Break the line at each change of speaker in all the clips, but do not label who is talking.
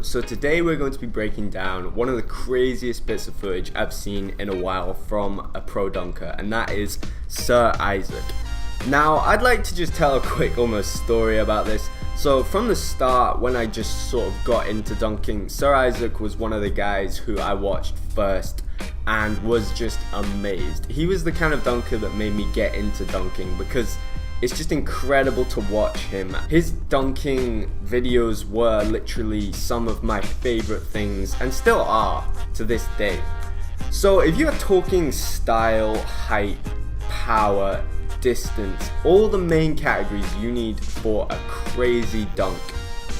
So today we're going to be breaking down one of the craziest bits of footage I've seen in a while from a pro dunker, and that is Sir Issac. Now I'd like to just tell a quick almost story about this. So from the start, when I just sort of got into dunking, Sir Issac was one of the guys who I watched first and was just amazed. He was the kind of dunker that made me get into dunking because it's just incredible to watch him. His dunking videos were literally some of my favorite things and still are to this day. So if you're talking style, height, power, distance, all the main categories you need for a crazy dunk,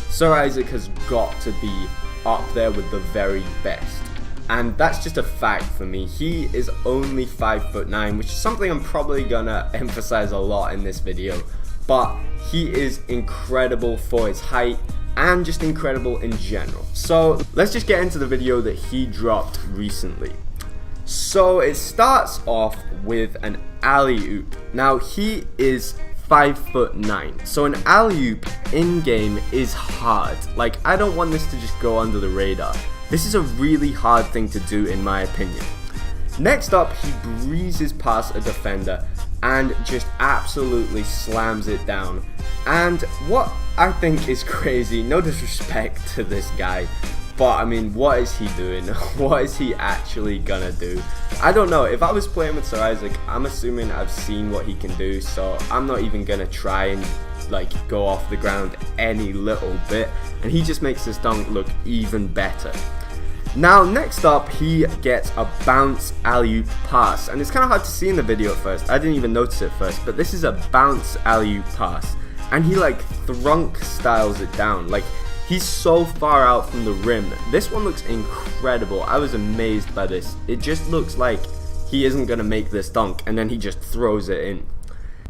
Sir Issac has got to be up there with the very best. And that's just a fact for me. He is only 5'9", which is something I'm probably gonna emphasize a lot in this video, but he is incredible for his height and just incredible in general. So let's just get into the video that he dropped recently. So it starts off with an alley-oop. Now he is 5'9", so an alley-oop in-game is hard. Like, I don't want this to just go under the radar. This is a really hard thing to do in my opinion. Next up, he breezes past a defender and just absolutely slams it down. And what I think is crazy, no disrespect to this guy, but I mean, what is he doing? What is he actually gonna do? I don't know. If I was playing with Sir Issac, I'm assuming I've seen what he can do, so I'm not even gonna try and like go off the ground any little bit, and he just makes this dunk look even better. Now next up, he gets a bounce alley-oop pass, and it's kind of hard to see in the video at first. I didn't even notice it first, but this is a bounce alley-oop pass, and he like thrunk styles it down. Like, he's so far out from the rim. This one looks incredible. I was amazed by this. It just looks like he isn't gonna make this dunk, and then he just throws it in.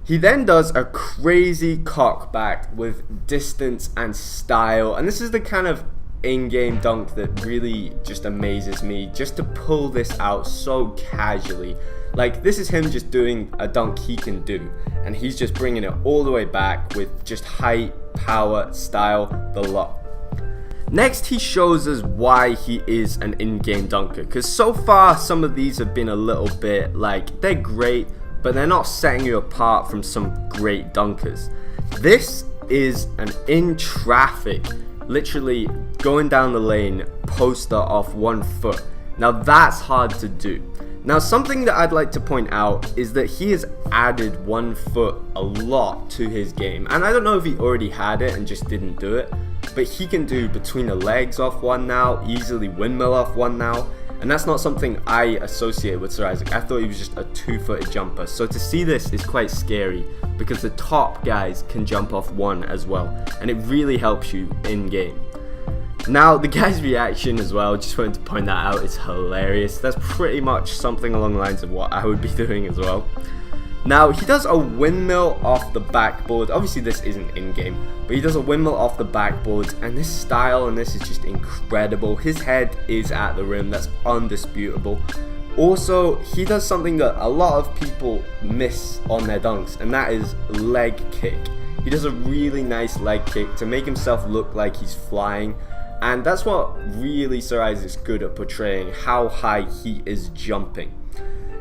He then does a crazy cockback with distance and style, and this is the kind of in-game dunk that really just amazes me, just to pull this out so casually. Like, this is him just doing a dunk he can do, and he's just bringing it all the way back with just height, power, style, the lot. Next, he shows us why he is an in-game dunker, because so far some of these have been a little bit like, they're great, but they're not setting you apart from some great dunkers. This is an in traffic, literally going down the lane, poster off 1 foot. Now that's hard to do. Now something that I'd like to point out is that he has added 1 foot a lot to his game, and I don't know if he already had it and just didn't do it, but he can do between the legs off one now, easily windmill off one now, and that's not something I associate with Sir Issac. I thought he was just a 2-footed jumper, so to see this is quite scary because the top guys can jump off one as well, and it really helps you in game. Now the guy's reaction as well, just wanted to point that out, is hilarious. That's pretty much something along the lines of what I would be doing as well. Now he does a windmill off the backboard. Obviously this isn't in-game, but he does a windmill off the backboard, and this style and this is just incredible. His head is at the rim, that's undisputable. Also, he does something that a lot of people miss on their dunks, and that is leg kick. He does a really nice leg kick to make himself look like he's flying, and that's what really Sir Issac's good at portraying, how high he is jumping.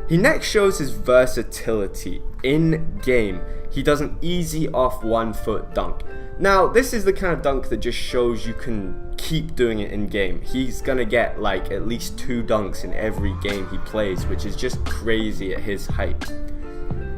He next shows his versatility in game. He does an easy off 1 foot dunk. Now this is the kind of dunk that just shows you can keep doing it in game. He's gonna get like at least 2 dunks in every game he plays, which is just crazy at his height.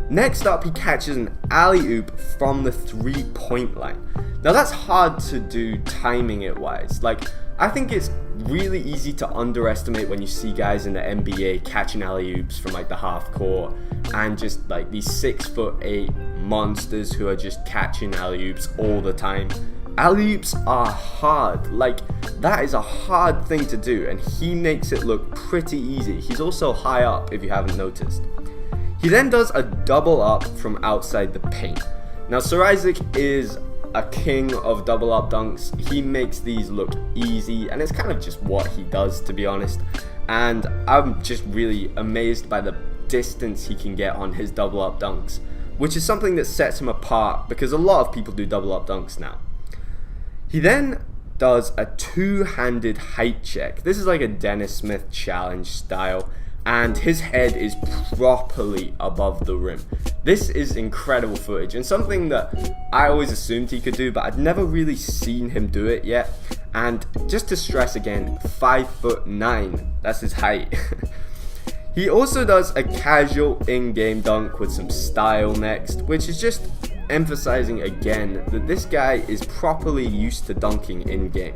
Next up, he catches an alley-oop from the 3-point line. Now that's hard to do timing it wise. Like, I think it's really easy to underestimate when you see guys in the NBA catching alley-oops from like the half court, and just like these 6'8" monsters who are just catching alley-oops all the time. Alley-oops are hard. Like, that is a hard thing to do, and he makes it look pretty easy. He's also high up, if you haven't noticed. He then does a double up from outside the paint. Now Sir Issac is a king of double up dunks. He makes these look easy, and it's kind of just what he does, to be honest. And I'm just really amazed by the distance he can get on his double up dunks, which is something that sets him apart because a lot of people do double up dunks now. He then does a two-handed height check. This is like a Dennis Smith challenge style, and his head is properly above the rim. This is incredible footage and something that I always assumed he could do, but I'd never really seen him do it yet. And just to stress again, 5'9", that's his height. He also does a casual in-game dunk with some style next, which is just emphasizing again that this guy is properly used to dunking in-game.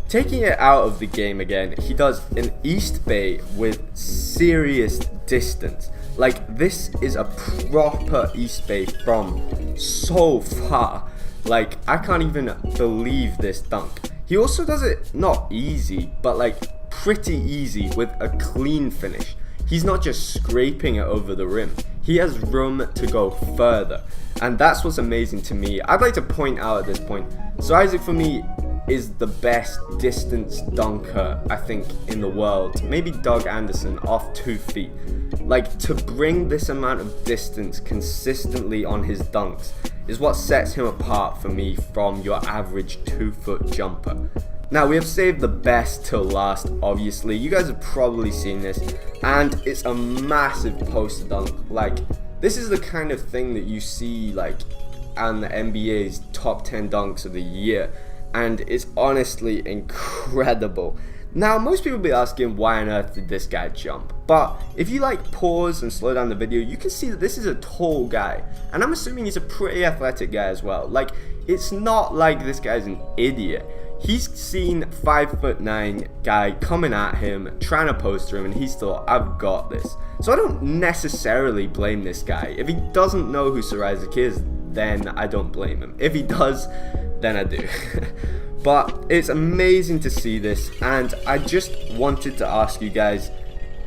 Taking it out of the game again, he does an East Bay with serious distance. Like, this is a proper East Bay from so far. Like, I can't even believe this dunk. He also does it not easy, but like pretty easy with a clean finish. He's not just scraping it over the rim. He has room to go further. And that's what's amazing to me. I'd like to point out at this point, Sir Issac for me is the best distance dunker, I think, in the world. Maybe Doug Anderson off 2 feet. Like, to bring this amount of distance consistently on his dunks is what sets him apart for me from your average 2-foot jumper. Now, we have saved the best till last, obviously. You guys have probably seen this, and it's a massive poster dunk. Like, this is the kind of thing that you see, like, on the NBA's top 10 dunks of the year, and it's honestly incredible. Now, most people will be asking, why on earth did this guy jump? But if you like pause and slow down the video, you can see that this is a tall guy, and I'm assuming he's a pretty athletic guy as well. Like, it's not like this guy's an idiot. He's seen 5'9" guy coming at him, trying to poster him, and he's thought, I've got this. So I don't necessarily blame this guy. If he doesn't know who Sir Issac is, then I don't blame him. If he does, then I do. But it's amazing to see this, and I just wanted to ask you guys,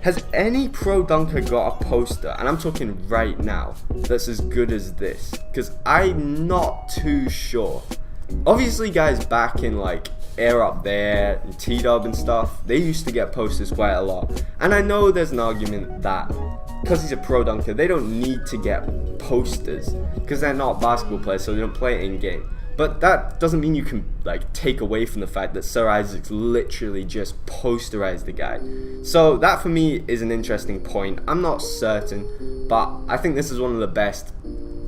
has any pro dunker got a poster, and I'm talking right now, that's as good as this? Because I'm not too sure. Obviously, guys back in like Air Up There and T-Dub and stuff, they used to get posters quite a lot. And I know there's an argument that because he's a pro dunker, they don't need to get posters because they're not basketball players, so they don't play it in game. But that doesn't mean you can like take away from the fact that Sir Issac's literally just posterized the guy. So that for me is an interesting point. I'm not certain, but I think this is one of the best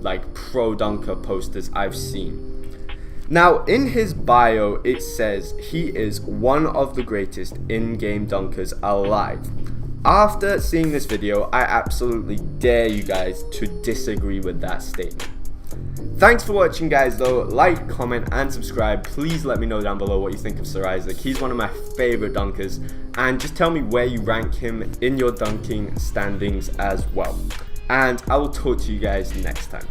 like pro dunker posters I've seen. Now, in his bio, it says he is one of the greatest in-game dunkers alive. After seeing this video, I absolutely dare you guys to disagree with that statement. Thanks for watching, guys, though. Like, comment, and subscribe. Please let me know down below what you think of Sir Issac. He's one of my favorite dunkers. And just tell me where you rank him in your dunking standings as well. And I will talk to you guys next time.